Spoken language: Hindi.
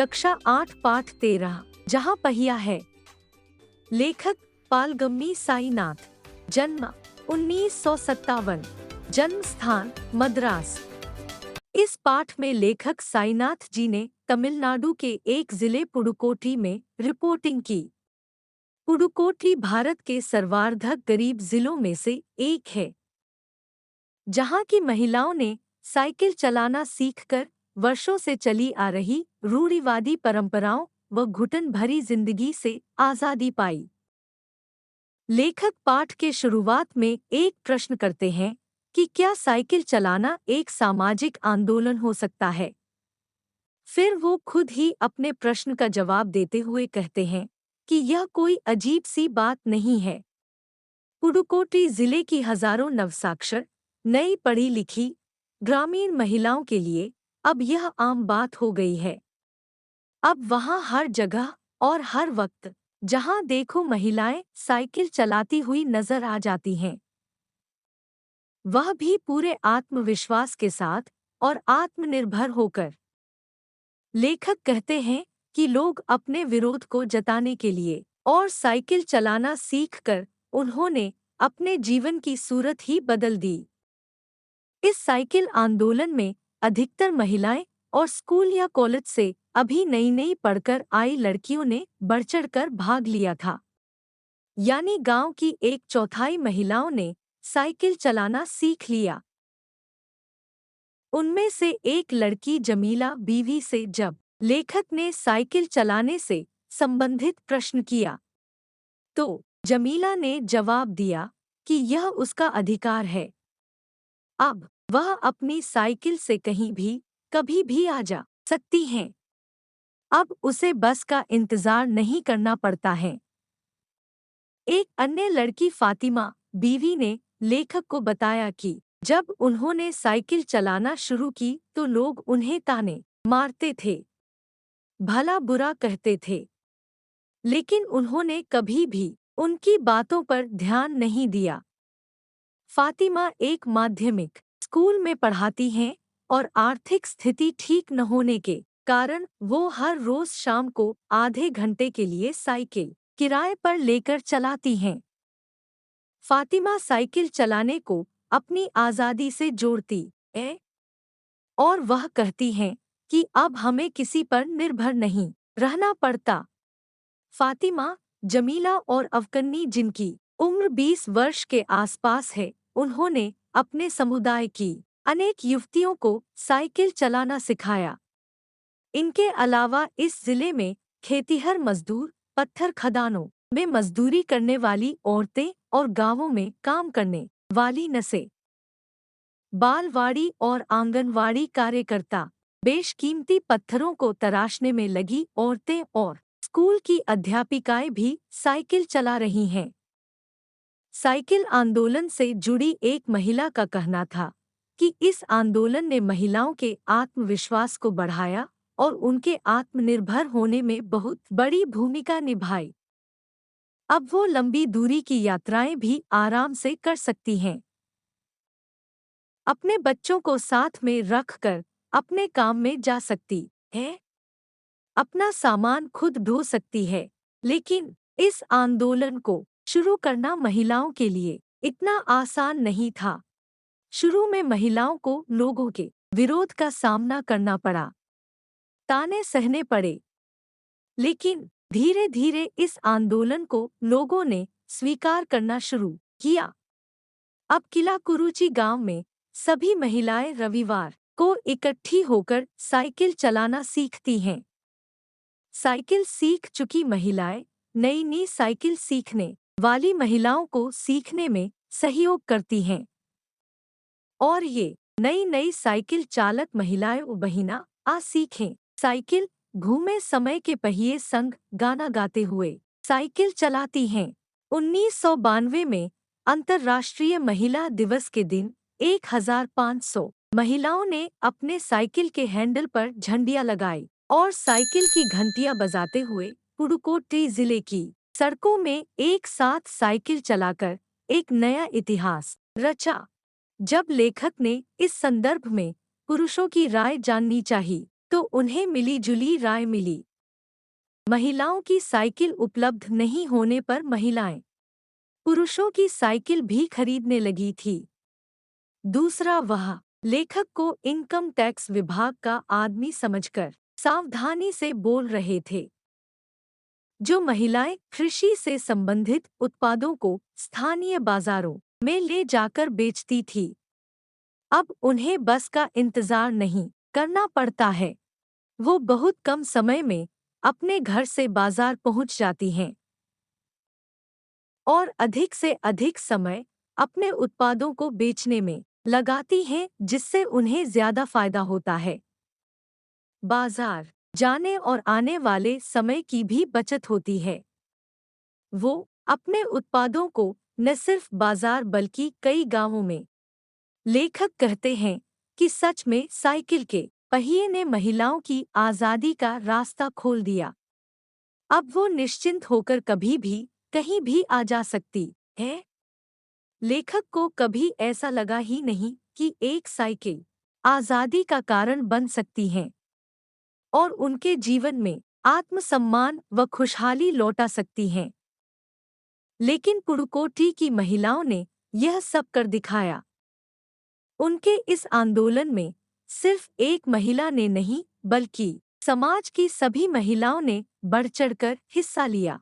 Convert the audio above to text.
कक्षा 8 पाठ 13 जहाँ पहिया है। लेखक पालगम्मी साईनाथ। जन्म 1957। जन्म स्थान मद्रास। इस पाठ में लेखक साईनाथ जी ने तमिलनाडु के एक जिले पुडुकोट्टी में रिपोर्टिंग की। पुडुकोट्टी भारत के सर्वाधिक गरीब जिलों में से एक है, जहाँ की महिलाओं ने साइकिल चलाना सीखकर वर्षों से चली आ रही रूढ़िवादी परंपराओं व घुटन भरी जिंदगी से आज़ादी पाई। लेखक पाठ के शुरुआत में एक प्रश्न करते हैं कि क्या साइकिल चलाना एक सामाजिक आंदोलन हो सकता है। फिर वो खुद ही अपने प्रश्न का जवाब देते हुए कहते हैं कि यह कोई अजीब सी बात नहीं है। पुडुकोट्टी जिले की हजारों नवसाक्षर, नई पढ़ी लिखी ग्रामीण महिलाओं के लिए अब यह आम बात हो गई है। अब वहाँ हर जगह और हर वक्त जहाँ देखो महिलाएं साइकिल चलाती हुई नजर आ जाती हैं, वह भी पूरे आत्मविश्वास के साथ और आत्मनिर्भर होकर। लेखक कहते हैं कि लोग अपने विरोध को जताने के लिए और साइकिल चलाना सीखकर उन्होंने अपने जीवन की सूरत ही बदल दी। इस साइकिल आंदोलन में अधिकतर महिलाएं और स्कूल या कॉलेज से अभी नई नई पढ़कर आई लड़कियों ने बढ़चढ़कर भाग लिया था। यानी गांव की 1/4 महिलाओं ने साइकिल चलाना सीख लिया। उनमें से एक लड़की जमीला बीवी से जब लेखक ने साइकिल चलाने से संबंधित प्रश्न किया, तो जमीला ने जवाब दिया कि यह उसका अधिकार है। अब वह अपनी साइकिल से कहीं भी कभी भी आ जा सकती हैं। अब उसे बस का इंतजार नहीं करना पड़ता है। एक अन्य लड़की फातिमा बीवी ने लेखक को बताया कि जब उन्होंने साइकिल चलाना शुरू की तो लोग उन्हें ताने मारते थे, भला बुरा कहते थे, लेकिन उन्होंने कभी भी उनकी बातों पर ध्यान नहीं दिया। फातिमा एक माध्यमिक स्कूल में पढ़ाती हैं और आर्थिक स्थिति ठीक न होने के कारण वो हर रोज शाम को आधे घंटे के लिए साइकिल किराए पर लेकर चलाती हैं। फातिमा साइकिल चलाने को अपनी आज़ादी से जोड़ती है और वह कहती हैं कि अब हमें किसी पर निर्भर नहीं रहना पड़ता। फातिमा, जमीला और अफकन्नी, जिनकी उम्र 20 वर्ष के आसपास है, उन्होंने अपने समुदाय की अनेक युवतियों को साइकिल चलाना सिखाया। इनके अलावा इस जिले में खेतिहर मजदूर, पत्थर खदानों में मजदूरी करने वाली औरतें और गांवों में काम करने वाली नसें, बालवाड़ी और आंगनवाड़ी कार्यकर्ता, बेशकीमती पत्थरों को तराशने में लगी औरतें और स्कूल की अध्यापिकाएं भी साइकिल चला रही हैं। साइकिल आंदोलन से जुड़ी एक महिला का कहना था कि इस आंदोलन ने महिलाओं के आत्मविश्वास को बढ़ाया और उनके आत्मनिर्भर होने में बहुत बड़ी भूमिका निभाई। अब वो लंबी दूरी की यात्राएं भी आराम से कर सकती हैं, अपने बच्चों को साथ में रखकर अपने काम में जा सकती है, अपना सामान खुद ढो सकती है। लेकिन इस आंदोलन को शुरू करना महिलाओं के लिए इतना आसान नहीं था। शुरू में महिलाओं को लोगों के विरोध का सामना करना पड़ा, ताने सहने पड़े, लेकिन धीरे धीरे इस आंदोलन को लोगों ने स्वीकार करना शुरू किया। अब किला कुरुची गांव में सभी महिलाएं रविवार को इकट्ठी होकर साइकिल चलाना सीखती हैं। साइकिल सीख चुकी महिलाएं नई नई साइकिल सीखने वाली महिलाओं को सीखने में सहयोग करती हैं और ये नई नई साइकिल चालक महिलाएं बहिना आ सीखें। साइकिल घूमे समय के पहिए संग गाना गाते हुए साइकिल चलाती हैं। 1992 में अंतर्राष्ट्रीय महिला दिवस के दिन 1500 महिलाओं ने अपने साइकिल के हैंडल पर झंडियां लगाई और साइकिल की घंटियां बजाते हुए पुडुकोट्टी जिले की सड़कों में एक साथ साइकिल चलाकर एक नया इतिहास रचा। जब लेखक ने इस संदर्भ में पुरुषों की राय जाननी चाहिए तो उन्हें मिली-जुली राय मिली। महिलाओं की साइकिल उपलब्ध नहीं होने पर महिलाएं पुरुषों की साइकिल भी खरीदने लगी थी। दूसरा, वह लेखक को इनकम टैक्स विभाग का आदमी समझकर सावधानी से बोल रहे थे। जो महिलाएं कृषि से संबंधित उत्पादों को स्थानीय बाजारों में ले जाकर बेचती थी, अब उन्हें बस का इंतजार नहीं करना पड़ता है। वो बहुत कम समय में अपने घर से बाजार पहुंच जाती हैं और अधिक से अधिक समय अपने उत्पादों को बेचने में लगाती हैं, जिससे उन्हें ज्यादा फायदा होता है। बाजार जाने और आने वाले समय की भी बचत होती है। वो अपने उत्पादों को न सिर्फ बाजार बल्कि कई गांवों में। लेखक कहते हैं कि सच में साइकिल के पहिए ने महिलाओं की आज़ादी का रास्ता खोल दिया। अब वो निश्चिंत होकर कभी भी कहीं भी आ जा सकती है। लेखक को कभी ऐसा लगा ही नहीं कि एक साइकिल आज़ादी का कारण बन सकती है और उनके जीवन में आत्मसम्मान व खुशहाली लौटा सकती हैं। लेकिन पुडुकोट्टी की महिलाओं ने यह सब कर दिखाया। उनके इस आंदोलन में सिर्फ एक महिला ने नहीं, बल्कि समाज की सभी महिलाओं ने बढ़ चढ़कर हिस्सा लिया।